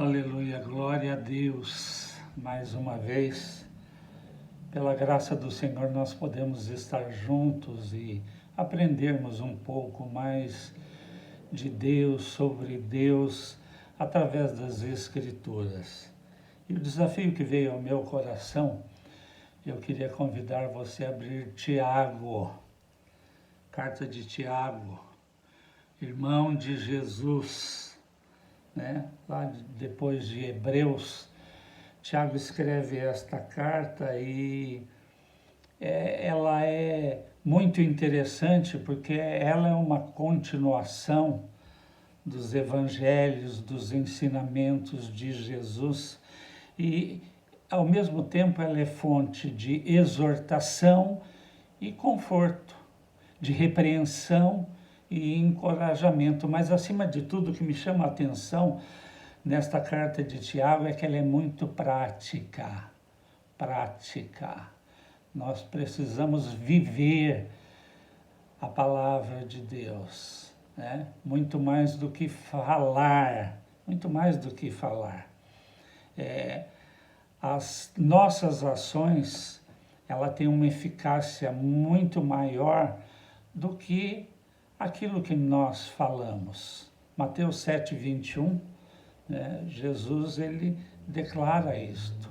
Aleluia, glória a Deus. Mais uma vez, pela graça do Senhor, nós podemos estar juntos e aprendermos um pouco mais de Deus, sobre Deus, através das Escrituras. E o desafio que veio ao meu coração, eu queria convidar você a abrir Tiago, carta de Tiago, irmão de Jesus, né? Lá depois de Hebreus, Tiago escreve esta carta e ela é muito interessante porque ela é uma continuação dos evangelhos, dos ensinamentos de Jesus e, ao mesmo tempo, ela é fonte de exortação e conforto, de repreensão e encorajamento, mas acima de tudo o que me chama a atenção nesta carta de Tiago é que ela é muito prática. Nós precisamos viver a palavra de Deus, né? Muito mais do que falar. As nossas ações, ela tem uma eficácia muito maior do que aquilo que nós falamos. Mateus 7:21, né, Jesus ele declara isto.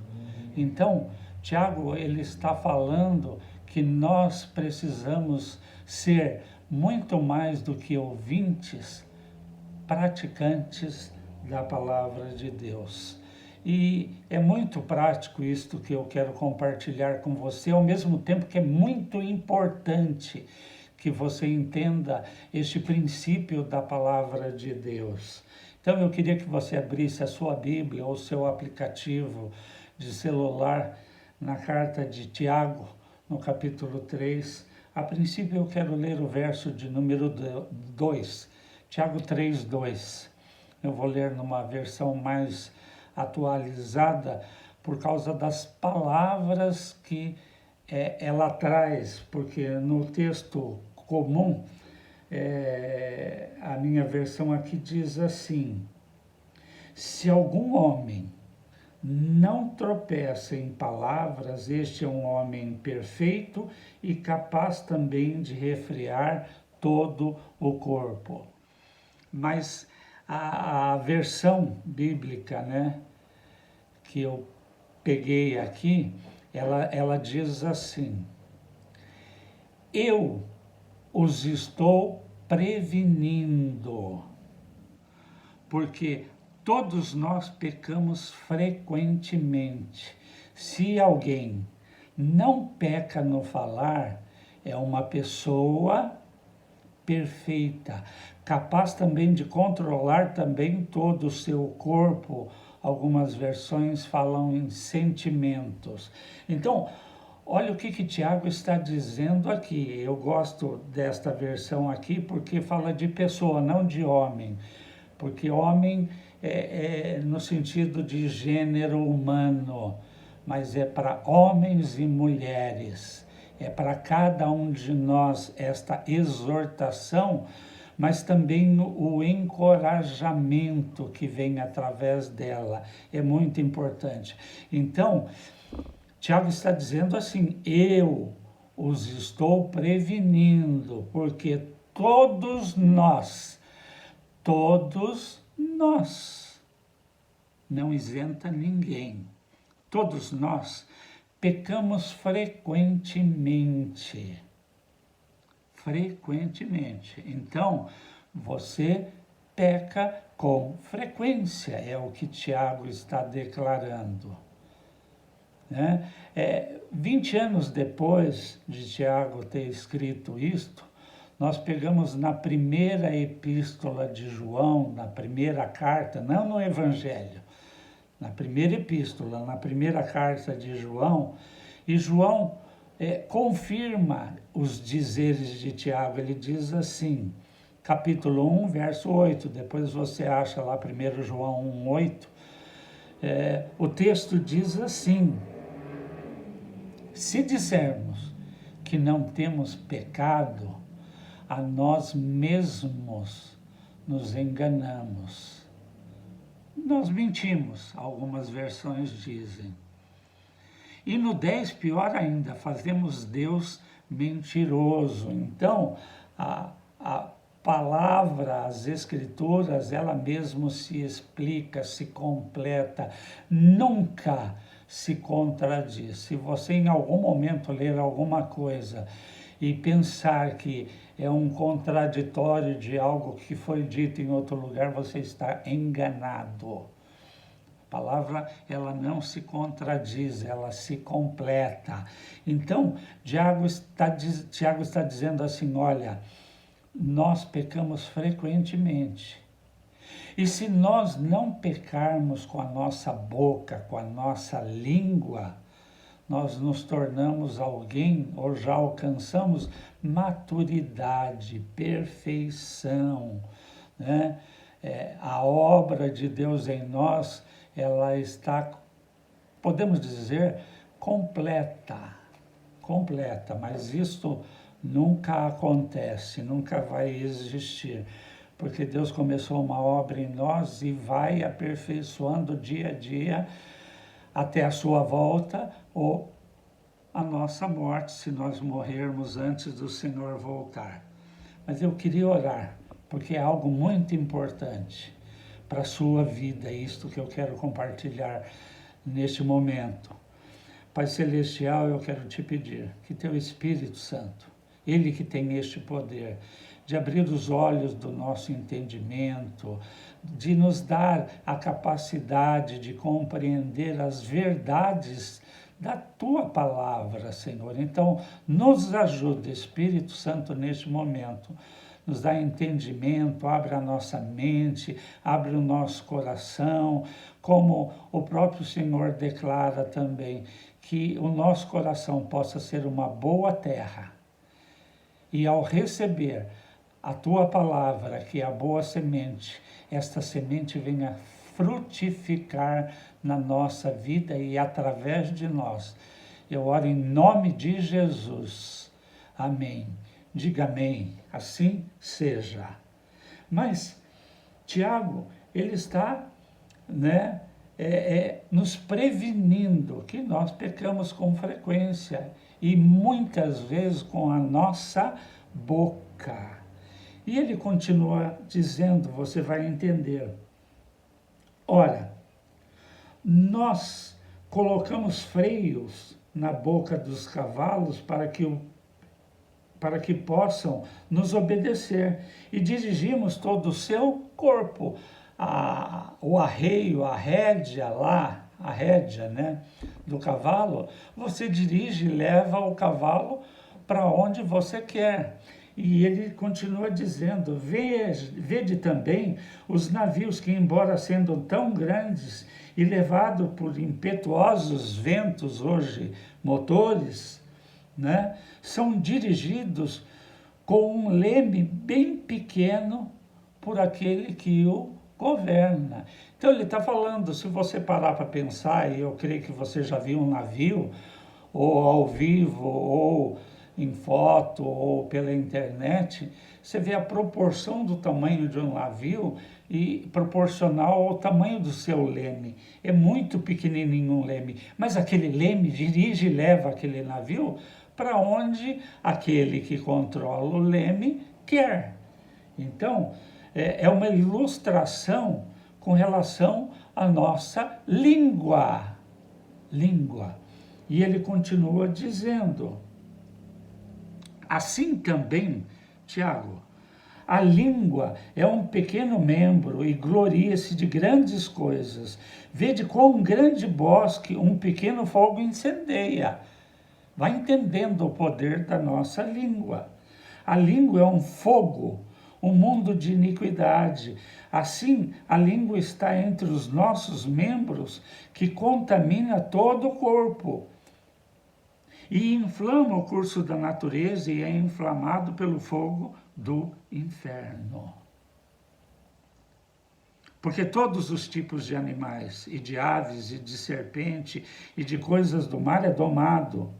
Então, Tiago ele está falando que nós precisamos ser muito mais do que ouvintes, praticantes da palavra de Deus. E é muito prático isto que eu quero compartilhar com você, ao mesmo tempo que é muito importante que você entenda este princípio da palavra de Deus. Então eu queria que você abrisse a sua Bíblia ou o seu aplicativo de celular na carta de Tiago, no capítulo 3. A princípio eu quero ler o verso de número 2, Tiago 3:2. Eu vou ler numa versão mais atualizada por causa das palavras que ela traz, porque no texto comum, a minha versão aqui diz assim: se algum homem não tropeça em palavras, este é um homem perfeito e capaz também de refrear todo o corpo. Mas a versão bíblica, né, que eu peguei aqui, ela diz assim: eu os estou prevenindo, porque todos nós pecamos frequentemente. Se alguém não peca no falar, é uma pessoa perfeita, capaz também de controlar também todo o seu corpo. Algumas versões falam em sentimentos. Então, olha o que Tiago está dizendo aqui. Eu gosto desta versão aqui porque fala de pessoa, não de homem. Porque homem é no sentido de gênero humano, mas é para homens e mulheres. É para cada um de nós esta exortação, mas também o encorajamento que vem através dela. É muito importante. Então, Tiago está dizendo assim: eu os estou prevenindo, porque todos nós, não isenta ninguém, todos nós pecamos frequentemente. Então, você peca com frequência, é o que Tiago está declarando. Né? 20 anos depois de Tiago ter escrito isto, nós pegamos na primeira epístola de João, na primeira carta, não no Evangelho, na primeira epístola, na primeira carta de João, e João confirma os dizeres de Tiago. Ele diz assim, capítulo 1, verso 8, depois você acha lá 1 João 1:8, o texto diz assim: se dissermos que não temos pecado, a nós mesmos nos enganamos nós mentimos, algumas versões dizem. E no 10, pior ainda, fazemos Deus mentiroso. Então, a palavra, as escrituras, ela mesmo se explica, se completa, nunca se contradiz. Se você em algum momento ler alguma coisa e pensar que é um contraditório de algo que foi dito em outro lugar, você está enganado. A palavra, ela não se contradiz, ela se completa. Então, Tiago está dizendo assim, olha, nós pecamos frequentemente. E se nós não pecarmos com a nossa boca, com a nossa língua, nós nos tornamos alguém, ou já alcançamos maturidade, perfeição, né? A obra de Deus em nós, ela está, podemos dizer, completa, mas isto nunca acontece, nunca vai existir, porque Deus começou uma obra em nós e vai aperfeiçoando dia a dia até a sua volta ou a nossa morte, se nós morrermos antes do Senhor voltar. Mas eu queria orar, porque é algo muito importante para a sua vida, isto que eu quero compartilhar neste momento. Pai Celestial, eu quero te pedir que teu Espírito Santo, ele que tem este poder de abrir os olhos do nosso entendimento, de nos dar a capacidade de compreender as verdades da tua palavra, Senhor. Então, nos ajuda, Espírito Santo, neste momento. Nos dá entendimento, abre a nossa mente, abre o nosso coração, como o próprio Senhor declara também, que o nosso coração possa ser uma boa terra. E ao receber a tua palavra, que é a boa semente, esta semente venha frutificar na nossa vida e através de nós. Eu oro em nome de Jesus. Amém. Diga amém. Assim seja. Mas Tiago, ele está, nos prevenindo que nós pecamos com frequência e muitas vezes com a nossa boca. E ele continua dizendo, você vai entender. Ora, nós colocamos freios na boca dos cavalos para que possam nos obedecer e dirigimos todo o seu corpo. O arreio, a rédea do cavalo, você dirige e leva o cavalo para onde você quer. E ele continua dizendo, vede também os navios que, embora sendo tão grandes e levados por impetuosos ventos hoje, motores, são dirigidos com um leme bem pequeno por aquele que o governa. Então ele está falando, se você parar para pensar, e eu creio que você já viu um navio, ou ao vivo, ou em foto, ou pela internet, você vê a proporção do tamanho de um navio e proporcional ao tamanho do seu leme. É muito pequenininho um leme, mas aquele leme dirige e leva aquele navio para onde aquele que controla o leme quer. Então, é uma ilustração com relação à nossa língua. E ele continua dizendo, assim também, Tiago, a língua é um pequeno membro e gloria-se de grandes coisas. Vede quão um grande bosque um pequeno fogo incendeia. Vai entendendo o poder da nossa língua. A língua é um fogo, um mundo de iniquidade. Assim, a língua está entre os nossos membros, que contamina todo o corpo e inflama o curso da natureza e é inflamado pelo fogo do inferno. Porque todos os tipos de animais, e de aves, e de serpente, e de coisas do mar é domado,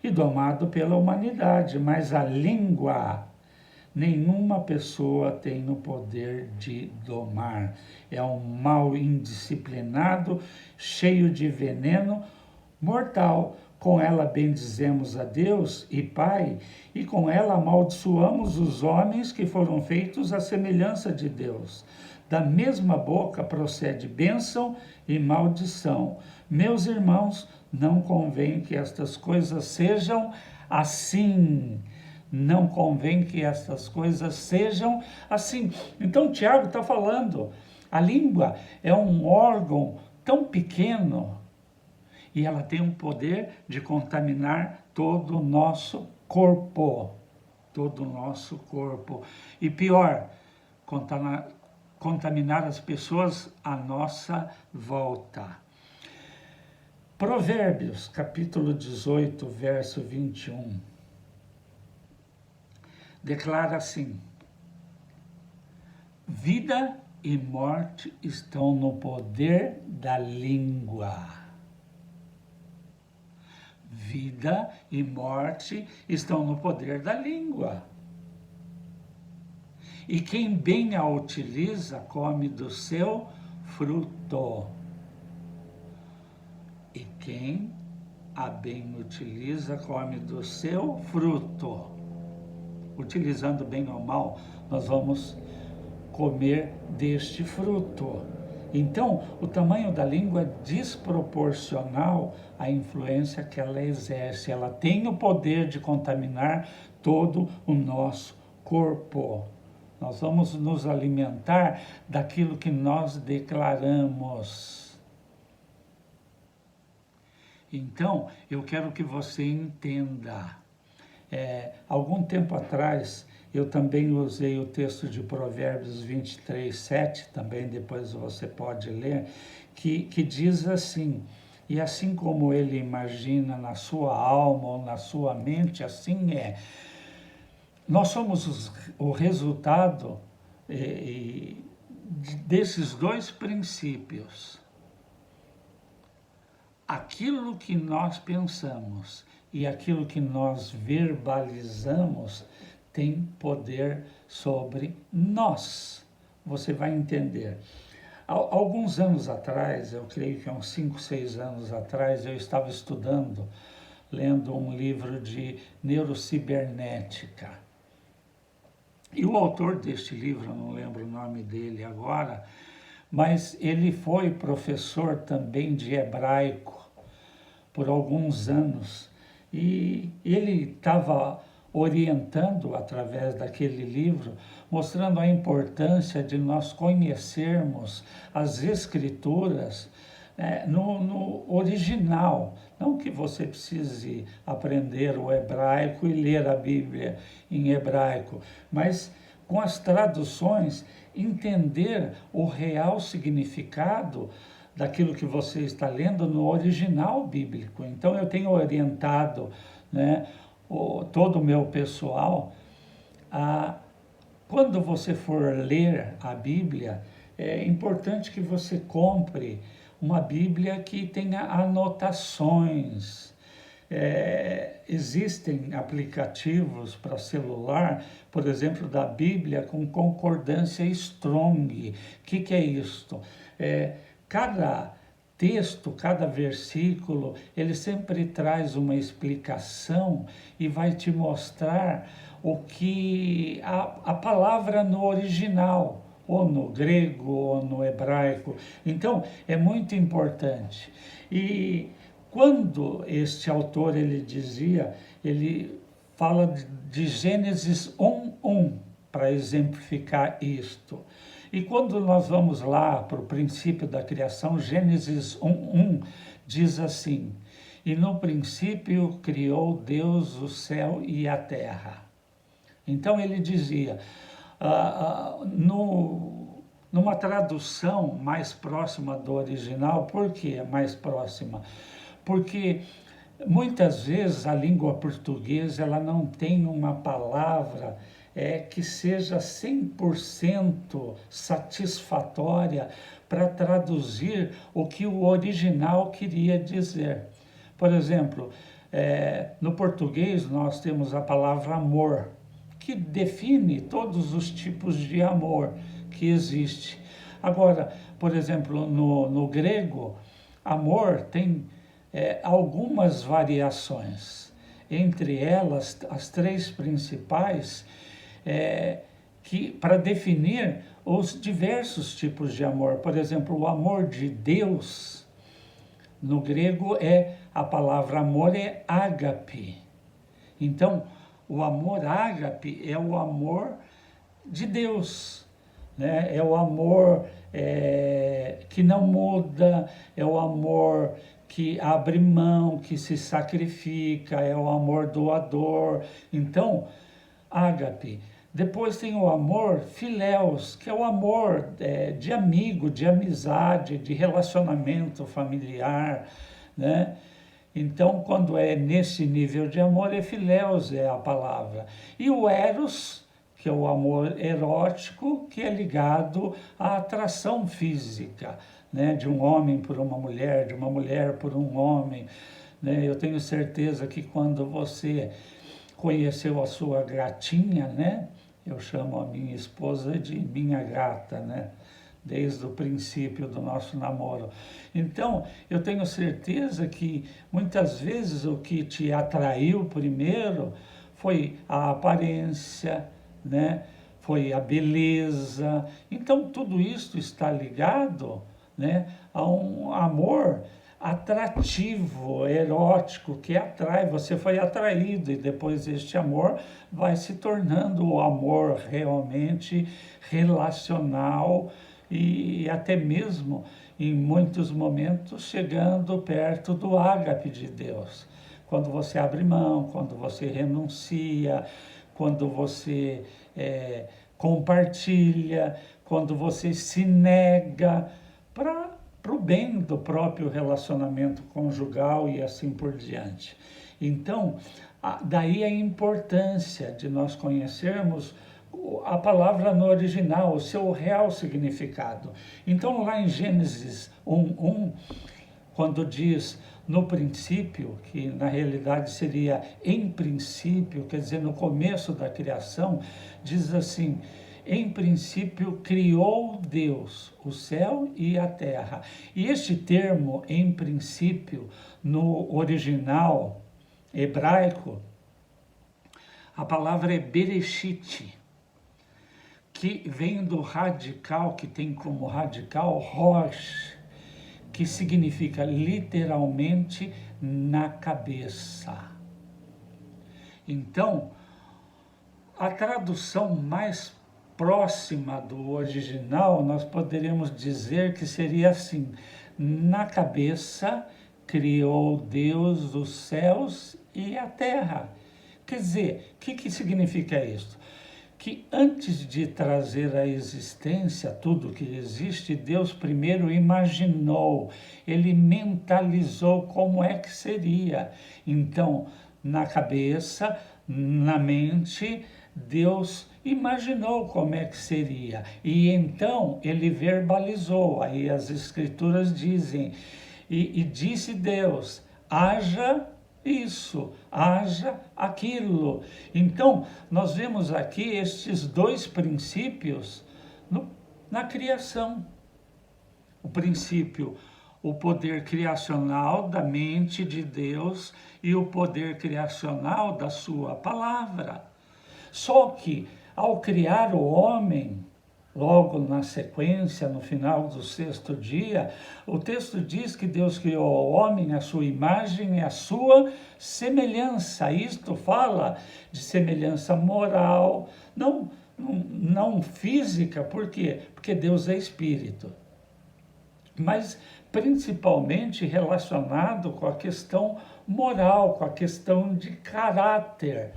e domado pela humanidade, mas a língua nenhuma pessoa tem o poder de domar. É um mal indisciplinado, cheio de veneno, mortal. Com ela bendizemos a Deus e Pai, e com ela amaldiçoamos os homens que foram feitos à semelhança de Deus. Da mesma boca procede bênção e maldição. Meus irmãos, não convém que estas coisas sejam assim. Não convém que estas coisas sejam assim. Então, Tiago está falando, a língua é um órgão tão pequeno e ela tem o poder de contaminar todo o nosso corpo. Todo o nosso corpo. E pior, contaminar as pessoas à nossa volta. Provérbios, capítulo 18, verso 21. Declara assim: vida e morte estão no poder da língua. Vida e morte estão no poder da língua. E quem bem a utiliza, come do seu fruto. E quem a bem utiliza, come do seu fruto. Utilizando bem ou mal, nós vamos comer deste fruto. Então, o tamanho da língua é desproporcional à influência que ela exerce. Ela tem o poder de contaminar todo o nosso corpo. Nós vamos nos alimentar daquilo que nós declaramos. Então, eu quero que você entenda. Algum tempo atrás, eu também usei o texto de Provérbios 23, 7, também depois você pode ler, que diz assim: e assim como ele imagina na sua alma ou na sua mente, assim é. Nós somos o resultado desses dois princípios. Aquilo que nós pensamos e aquilo que nós verbalizamos tem poder sobre nós. Você vai entender. Alguns anos atrás, eu creio que há uns 5, 6 anos atrás, eu estava estudando, lendo um livro de neurocibernética. E o autor deste livro, eu não lembro o nome dele agora, mas ele foi professor também de hebraico por alguns anos. E ele estava orientando através daquele livro, mostrando a importância de nós conhecermos as escrituras no original. Não que você precise aprender o hebraico e ler a Bíblia em hebraico, mas com as traduções entender o real significado daquilo que você está lendo no original bíblico. Então eu tenho orientado, todo o meu pessoal quando você for ler a Bíblia, é importante que você compre uma Bíblia que tenha anotações. Existem aplicativos para celular, por exemplo, da Bíblia com concordância Strong. O que é isto? Cada texto, cada versículo, ele sempre traz uma explicação e vai te mostrar o que a palavra no original, ou no grego, ou no hebraico. Então, é muito importante. E quando este autor, ele fala de Gênesis 1:1, para exemplificar isto. E quando nós vamos lá para o princípio da criação, Gênesis 1:1 diz assim: e no princípio criou Deus o céu e a terra. Então ele dizia, numa tradução mais próxima do original. Por que é mais próxima? Porque muitas vezes a língua portuguesa ela não tem uma palavra que seja 100% satisfatória para traduzir o que o original queria dizer. Por exemplo, no português nós temos a palavra amor, que define todos os tipos de amor que existe. Agora, por exemplo, no grego, amor tem algumas variações. Entre elas, as três principais, que para definir os diversos tipos de amor. Por exemplo, o amor de Deus, no grego, a palavra amor é ágape. Então, o amor ágape é o amor de Deus, né? É o amor que não muda, é o amor que abre mão, que se sacrifica, é o amor doador. Então, ágape. Depois tem o amor filéus, que é o amor de amigo, de amizade, de relacionamento familiar, né? Então, quando é nesse nível de amor, filéus é a palavra. E o eros, que é o amor erótico, que é ligado à atração física, né? De um homem por uma mulher, de uma mulher por um homem, né? Eu tenho certeza que quando você conheceu a sua gatinha, né? Eu chamo a minha esposa de minha gata, né? Desde o princípio do nosso namoro. Então, eu tenho certeza que muitas vezes o que te atraiu primeiro foi a aparência, né? Foi a beleza. Então, tudo isso está ligado, né, a um amor atrativo, erótico, que atrai, você foi atraído e depois este amor vai se tornando o amor realmente relacional e até mesmo, em muitos momentos, chegando perto do ágape de Deus. Quando você abre mão, quando você renuncia, quando você compartilha, quando você se nega para o bem do próprio relacionamento conjugal e assim por diante. Então, daí a importância de nós conhecermos a palavra no original, o seu real significado. Então, lá em Gênesis 1:1, quando diz no princípio, que na realidade seria em princípio, quer dizer, no começo da criação, diz assim: em princípio criou Deus o céu e a terra. E este termo, em princípio, no original hebraico, a palavra é bereshit, que vem do radical, que tem como radical rosh, que significa literalmente na cabeça. Então, a tradução mais próxima do original, nós poderíamos dizer que seria assim: na cabeça criou Deus os céus e a terra. Quer dizer, o que significa isso? Que antes de trazer à existência tudo que existe, Deus primeiro imaginou, ele mentalizou como é que seria. Então, na cabeça, na mente, Deus imaginou como é que seria. E então ele verbalizou. Aí as escrituras dizem, e disse Deus: haja isso, haja aquilo. Então, nós vemos aqui estes dois princípios na criação. O princípio, o poder criacional da mente de Deus e o poder criacional da sua palavra. Só que, ao criar o homem, logo na sequência, no final do 6º dia, o texto diz que Deus criou o homem à sua imagem e à sua semelhança. Isto fala de semelhança moral, não física. Por quê? Porque Deus é espírito. Mas principalmente relacionado com a questão moral, com a questão de caráter.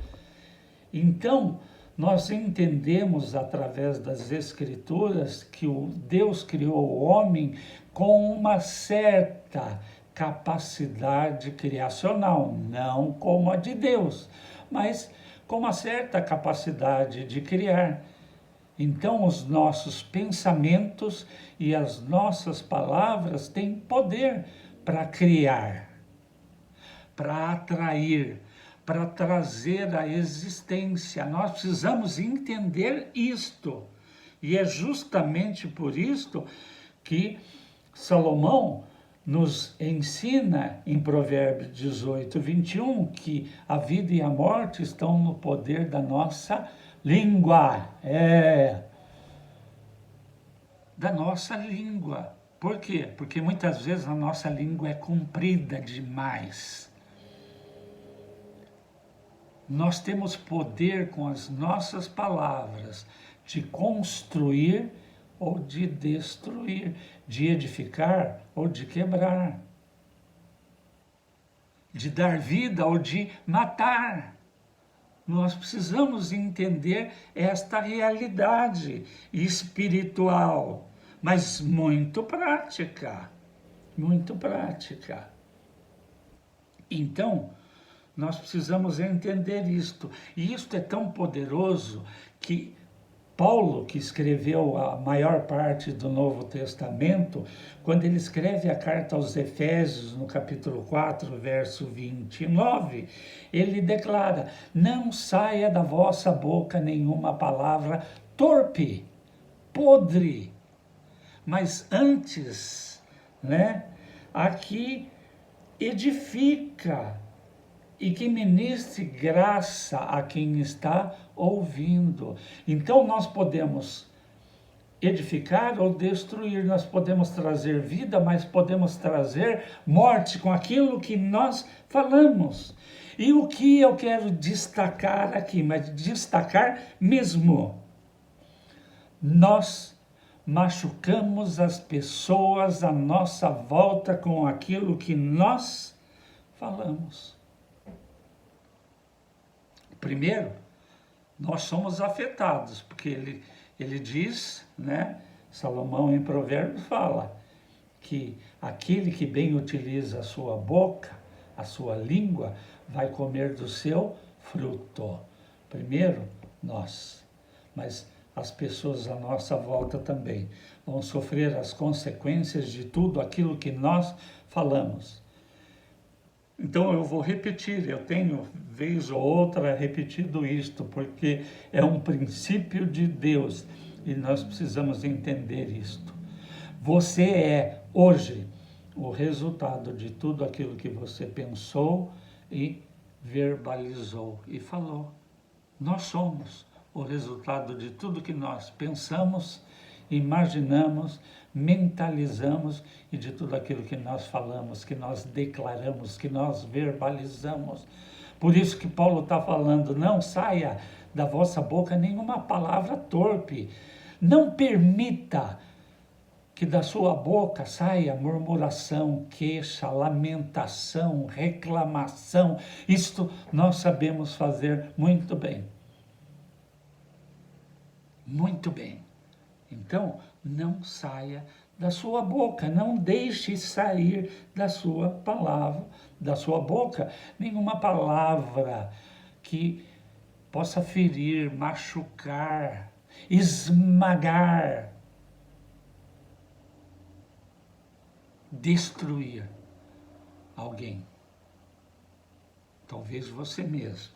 Então, nós entendemos através das Escrituras que o Deus criou o homem com uma certa capacidade criacional, não como a de Deus, mas com uma certa capacidade de criar. Então, os nossos pensamentos e as nossas palavras têm poder para criar, para atrair, para trazer à existência. Nós precisamos entender isto. E é justamente por isto que Salomão nos ensina em Provérbios 18, 21, que a vida e a morte estão no poder da nossa língua. Da nossa língua. Por quê? Porque muitas vezes a nossa língua é comprida demais. Nós temos poder com as nossas palavras de construir ou de destruir, de edificar ou de quebrar, de dar vida ou de matar. Nós precisamos entender esta realidade espiritual, mas muito prática, muito prática. Então, nós precisamos entender isto. E isto é tão poderoso que Paulo, que escreveu a maior parte do Novo Testamento, quando ele escreve a carta aos Efésios, no capítulo 4, verso 29, ele declara: não saia da vossa boca nenhuma palavra torpe, podre, mas antes, aqui edifica, e que ministre graça a quem está ouvindo. Então nós podemos edificar ou destruir, nós podemos trazer vida, mas podemos trazer morte com aquilo que nós falamos. E o que eu quero destacar aqui, mas destacar mesmo, nós machucamos as pessoas à nossa volta com aquilo que nós falamos. Primeiro, nós somos afetados, porque ele diz, Salomão em Provérbios fala, que aquele que bem utiliza a sua boca, a sua língua, vai comer do seu fruto. Primeiro, nós, mas as pessoas à nossa volta também vão sofrer as consequências de tudo aquilo que nós falamos. Então eu vou repetir, eu tenho vez ou outra repetido isto, porque é um princípio de Deus e nós precisamos entender isto. Você é hoje o resultado de tudo aquilo que você pensou e verbalizou e falou. Nós somos o resultado de tudo que nós pensamos, imaginamos, mentalizamos e de tudo aquilo que nós falamos, que nós declaramos, que nós verbalizamos. Por isso que Paulo está falando, não saia da vossa boca nenhuma palavra torpe. Não permita que da sua boca saia murmuração, queixa, lamentação, reclamação. Isto nós sabemos fazer muito bem. Muito bem. Então, não saia da sua boca, não deixe sair da sua palavra, da sua boca, nenhuma palavra que possa ferir, machucar, esmagar, destruir alguém. Talvez você mesmo,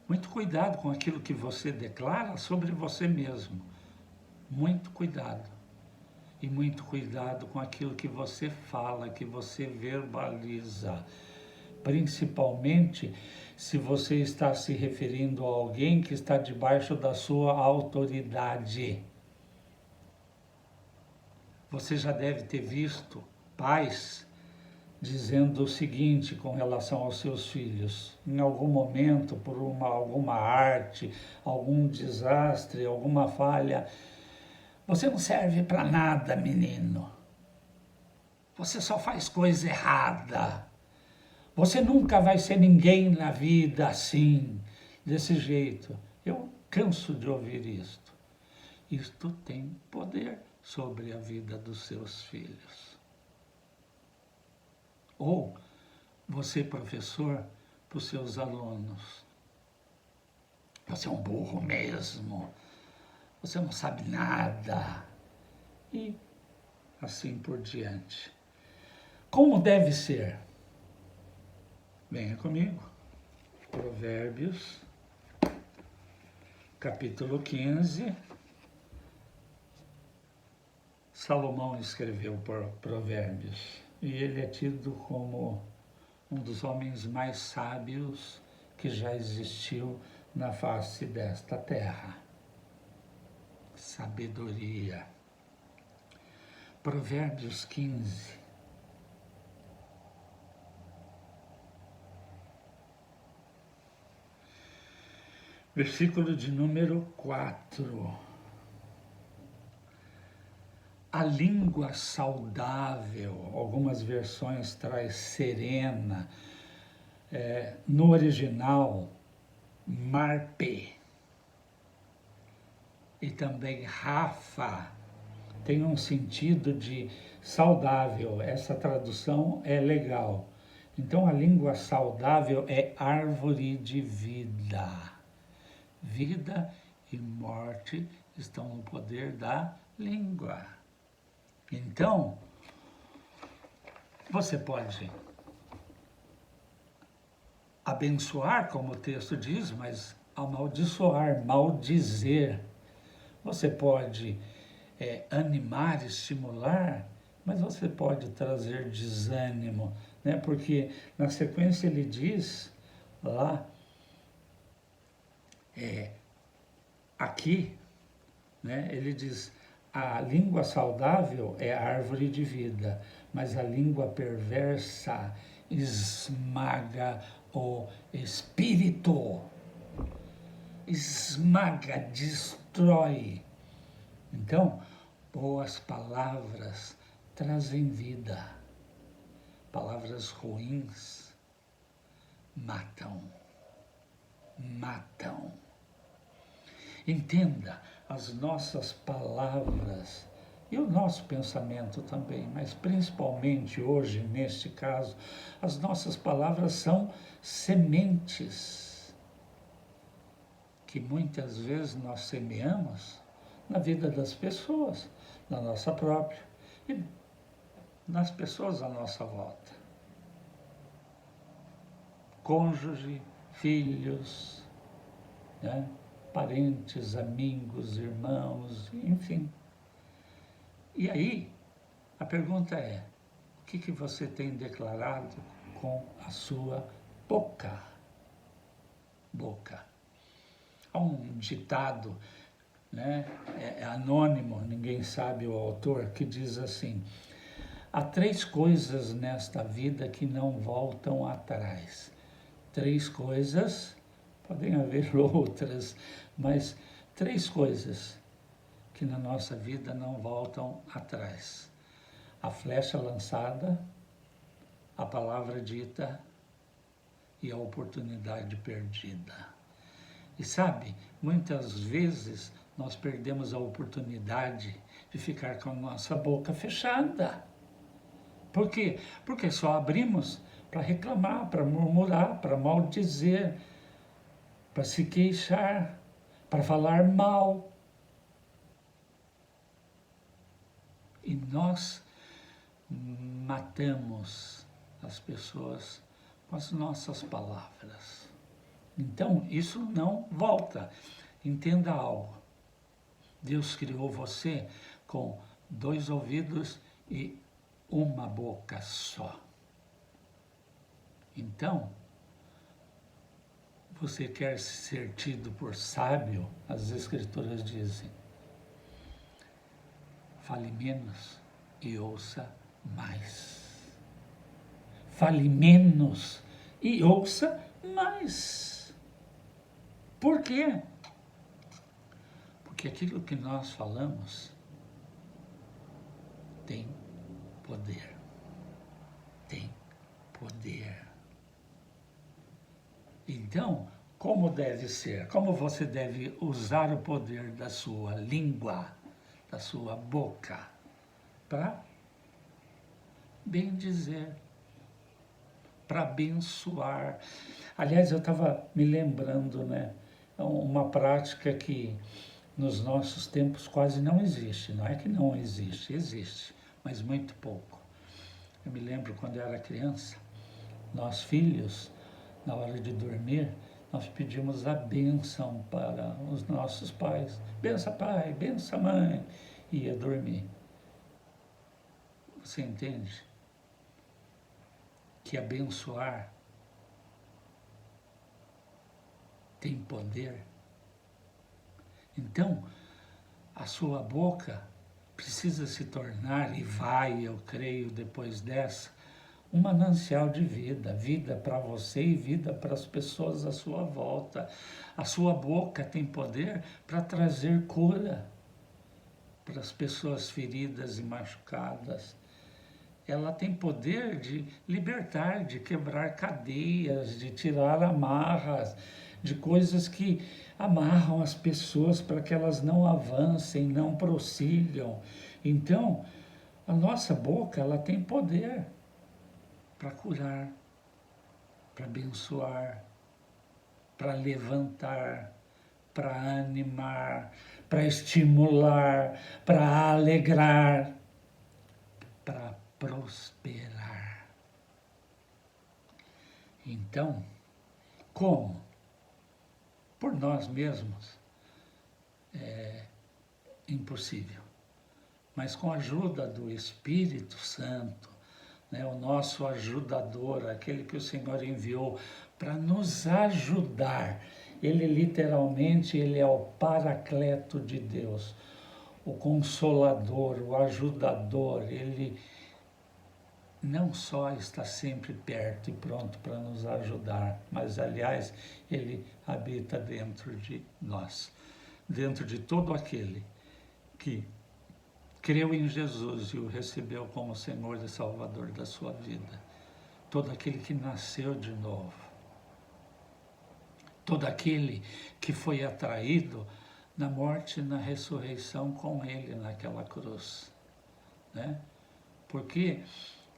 Muito cuidado com aquilo que você declara sobre você mesmo. Muito cuidado. E muito cuidado com aquilo que você fala, que você verbaliza. Principalmente se você está se referindo a alguém que está debaixo da sua autoridade. Você já deve ter visto pais dizendo o seguinte com relação aos seus filhos. Em algum momento, por alguma arte, algum desastre, alguma falha, você não serve para nada, menino. Você só faz coisa errada. Você nunca vai ser ninguém na vida assim, desse jeito. Eu canso de ouvir isto. Isto tem poder sobre a vida dos seus filhos. Ou você, professor, para os seus alunos. Você é um burro mesmo. Você não sabe nada. E assim por diante. Como deve ser? Venha comigo. Provérbios, capítulo 15. Salomão escreveu Provérbios e ele é tido como um dos homens mais sábios que já existiu na face desta terra. Sabedoria. Provérbios 15. Versículo de número 4. A língua saudável, algumas versões traz serena, no original, marpe, e também rafa, tem um sentido de saudável, essa tradução é legal. Então a língua saudável é árvore de vida. Vida e morte estão no poder da língua. Então, você pode abençoar, como o texto diz, mas amaldiçoar, maldizer. Você pode animar, estimular, mas você pode trazer desânimo, né? Porque na sequência ele diz lá, aqui, né? Ele diz: a língua saudável é a árvore de vida, mas a língua perversa esmaga o espírito. Esmaga, destrói. Então, boas palavras trazem vida. Palavras ruins matam. Matam. Entenda, as nossas palavras e o nosso pensamento também, mas principalmente hoje, neste caso, as nossas palavras são sementes que muitas vezes nós semeamos na vida das pessoas, na nossa própria e nas pessoas à nossa volta. Cônjuge, filhos, né? Parentes, amigos, irmãos, enfim. E aí, a pergunta é, o que você tem declarado com a sua boca? Boca. Há um ditado, né, é anônimo, ninguém sabe o autor, que diz assim: há 3 coisas nesta vida que não voltam atrás. 3 coisas, podem haver outras, mas 3 coisas que na nossa vida não voltam atrás: a flecha lançada, a palavra dita e a oportunidade perdida. E sabe, muitas vezes nós perdemos a oportunidade de ficar com a nossa boca fechada. Por quê? Porque só abrimos para reclamar, para murmurar, para maldizer, para se queixar, para falar mal. E nós matamos as pessoas com as nossas palavras. Então, isso não volta. Entenda algo. Deus criou você com 2 ouvidos e uma boca só. Então, você quer ser tido por sábio? As Escrituras dizem: fale menos e ouça mais. Fale menos e ouça mais. Por quê? Porque aquilo que nós falamos tem poder. Tem poder. Então, como deve ser? Como você deve usar o poder da sua língua, da sua boca, para bem dizer, para abençoar. Aliás, eu estava me lembrando, né? Uma prática que nos nossos tempos quase não existe. Não é que não existe, existe, mas muito pouco. Eu me lembro quando eu era criança, nós filhos, na hora de dormir, nós pedimos a bênção para os nossos pais. Bença pai, bença mãe, e ia dormir. Você entende? Que abençoar tem poder. Então, a sua boca precisa se tornar, e vai, eu creio, depois dessa, um manancial de vida, vida para você e vida para as pessoas à sua volta. A sua boca tem poder para trazer cura para as pessoas feridas e machucadas. Ela tem poder de libertar, de quebrar cadeias, de tirar amarras, de coisas que amarram as pessoas para que elas não avancem, não prossigam. Então, a nossa boca, ela tem poder para curar, para abençoar, para levantar, para animar, para estimular, para alegrar, para prosperar. Então, como? Por nós mesmos é impossível, mas com a ajuda do Espírito Santo, né, o nosso ajudador, aquele que o Senhor enviou para nos ajudar. Ele literalmente, ele é o paracleto de Deus, o consolador, o ajudador. Ele não só está sempre perto e pronto para nos ajudar, mas, aliás, ele habita dentro de nós, dentro de todo aquele que creu em Jesus e o recebeu como Senhor e Salvador da sua vida. Todo aquele que nasceu de novo. Todo aquele que foi atraído na morte e na ressurreição com ele naquela cruz, né? Porque,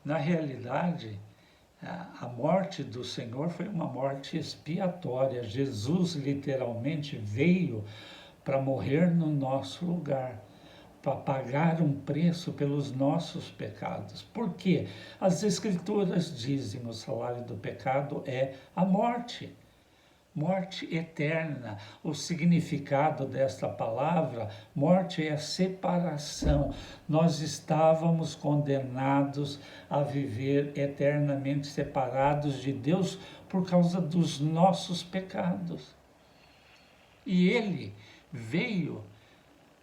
na realidade, a morte do Senhor foi uma morte expiatória. Jesus literalmente veio para morrer no nosso lugar, para pagar um preço pelos nossos pecados. Por quê? As Escrituras dizem: o salário do pecado é a morte. Morte eterna. O significado desta palavra, morte, é a separação. Nós estávamos condenados a viver eternamente separados de Deus por causa dos nossos pecados. E Ele veio,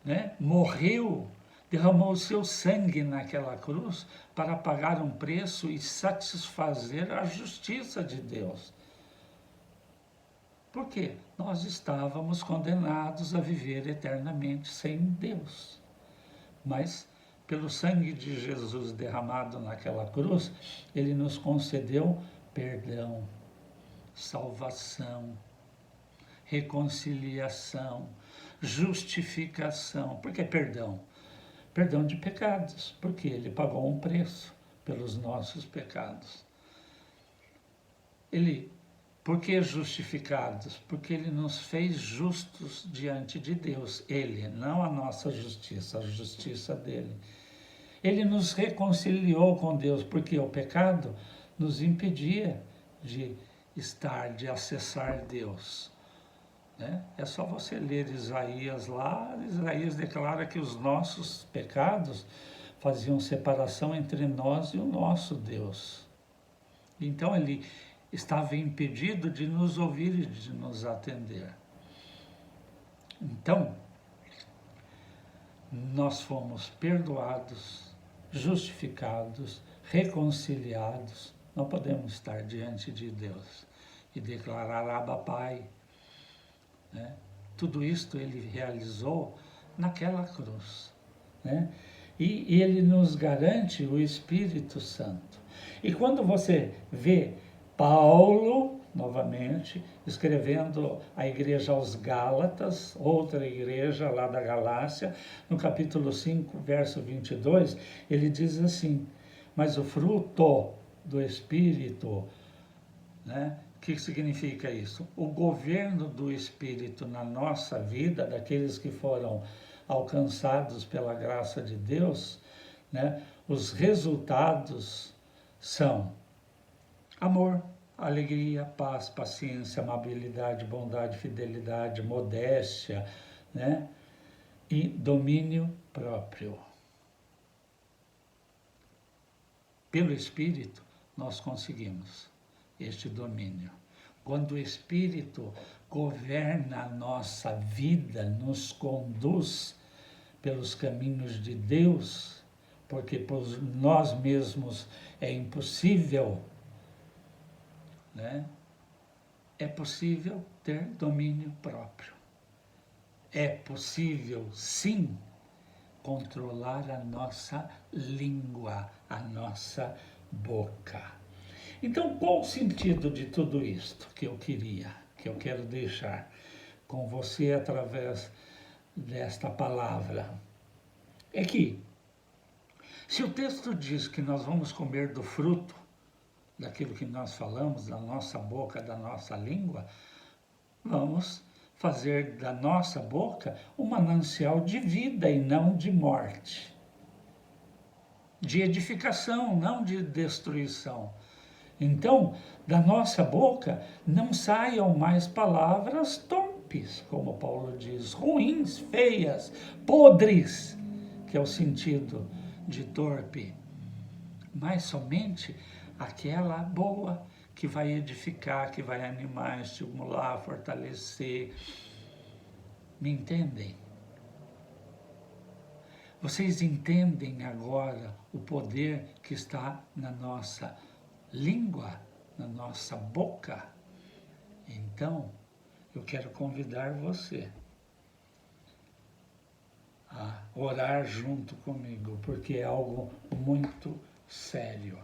né, morreu, derramou o seu sangue naquela cruz para pagar um preço e satisfazer a justiça de Deus. Porque nós estávamos condenados a viver eternamente sem Deus. Mas, pelo sangue de Jesus derramado naquela cruz, ele nos concedeu perdão, salvação, reconciliação, justificação. Por que perdão? Perdão de pecados, porque ele pagou um preço pelos nossos pecados. Por que justificados? Porque ele nos fez justos diante de Deus. Ele, não a nossa justiça, a justiça dele. Ele nos reconciliou com Deus, porque o pecado nos impedia de estar, de acessar Deus, né? É só você ler Isaías lá. Isaías declara que os nossos pecados faziam separação entre nós e o nosso Deus. Então ele estava impedido de nos ouvir e de nos atender. Então, nós fomos perdoados, justificados, reconciliados. Não podemos estar diante de Deus e declarar Abba Pai, né? Tudo isto ele realizou naquela cruz, né? E ele nos garante o Espírito Santo. E quando você vê Paulo, novamente, escrevendo à igreja aos Gálatas, outra igreja lá da Galácia, no capítulo 5, verso 22, ele diz assim: mas o fruto do Espírito, né? O que significa isso? O governo do Espírito na nossa vida, daqueles que foram alcançados pela graça de Deus, né? Os resultados são amor. alegria, paz, paciência, amabilidade, bondade, fidelidade, modéstia, né? E domínio próprio. Pelo Espírito, nós conseguimos este domínio. Quando o Espírito governa a nossa vida, nos conduz pelos caminhos de Deus, porque por nós mesmos é impossível, né? É possível ter domínio próprio. É possível, sim, controlar a nossa língua, a nossa boca. Então, qual o sentido de tudo isto que eu quero deixar com você através desta palavra? É que, se o texto diz que nós vamos comer do fruto daquilo que nós falamos, da nossa boca, da nossa língua, vamos fazer da nossa boca um manancial de vida e não de morte, de edificação, não de destruição. Então, da nossa boca não saiam mais palavras torpes, como Paulo diz, ruins, feias, podres, que é o sentido de torpe, mas somente aquela boa, que vai edificar, que vai animar, estimular, fortalecer. Me entendem? Vocês entendem agora o poder que está na nossa língua, na nossa boca? Então, eu quero convidar você a orar junto comigo, porque é algo muito sério.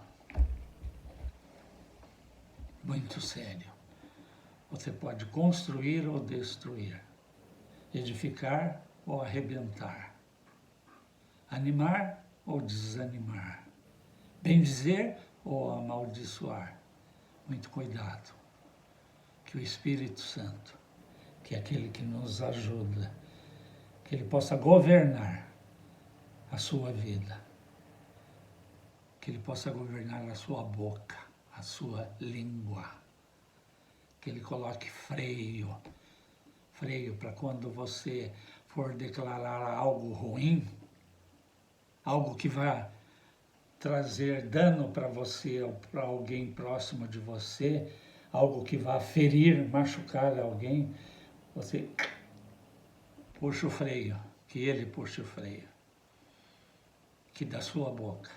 Muito sério. Você pode construir ou destruir, edificar ou arrebentar, animar ou desanimar, bendizer ou amaldiçoar. Muito cuidado, que o Espírito Santo, que é aquele que nos ajuda, que ele possa governar a sua vida, que ele possa governar a sua boca, a sua língua, que ele coloque freio para quando você for declarar algo ruim, algo que vai trazer dano para você ou para alguém próximo de você, algo que vai ferir, machucar alguém, você puxa o freio, que ele puxe o freio, que da sua boca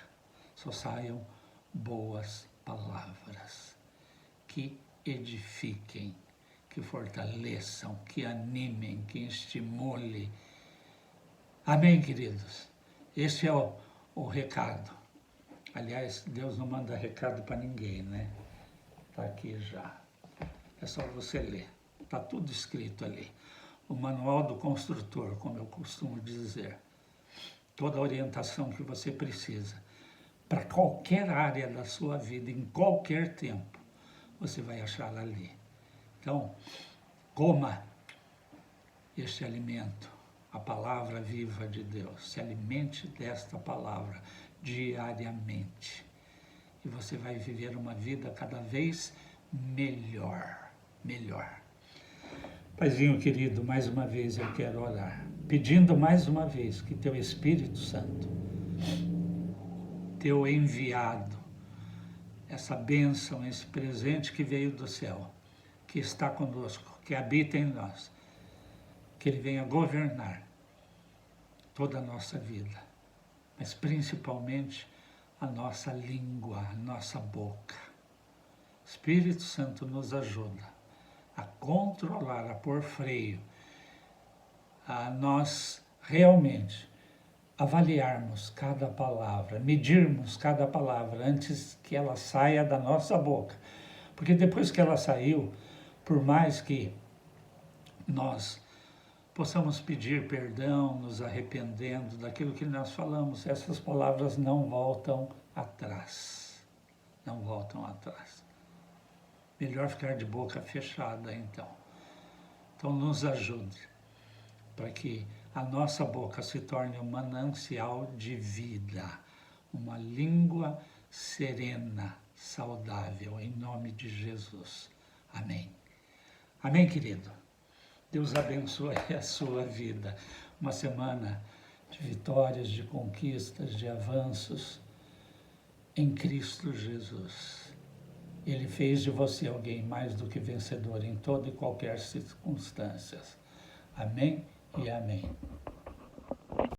só saiam boas palavras, que edifiquem, que fortaleçam, que animem, que estimulem. Amém, queridos? Esse é o recado. Aliás, Deus não manda recado para ninguém, né? Está aqui já. É só você ler. Está tudo escrito ali. O manual do construtor, como eu costumo dizer. Toda a orientação que você precisa para qualquer área da sua vida, em qualquer tempo, você vai achar ali. Então, coma este alimento, a palavra viva de Deus. Se alimente desta palavra diariamente. E você vai viver uma vida cada vez melhor. Paizinho querido, mais uma vez eu quero orar, pedindo mais uma vez que teu Espírito Santo, teu enviado, essa bênção, esse presente que veio do céu, que está conosco, que habita em nós, que ele venha governar toda a nossa vida, mas principalmente a nossa língua, a nossa boca. Espírito Santo nos ajuda a controlar, a pôr freio, a nós realmente avaliarmos cada palavra, medirmos cada palavra antes que ela saia da nossa boca. Porque depois que ela saiu, por mais que nós possamos pedir perdão, nos arrependendo daquilo que nós falamos, essas palavras não voltam atrás. Não voltam atrás. Melhor ficar de boca fechada, então. Então, nos ajude para que a nossa boca se torne um manancial de vida, uma língua serena, saudável, em nome de Jesus. Amém. Amém, querido? Deus abençoe a sua vida. Uma semana de vitórias, de conquistas, de avanços em Cristo Jesus. Ele fez de você alguém mais do que vencedor em toda e qualquer circunstância. Amém e amém.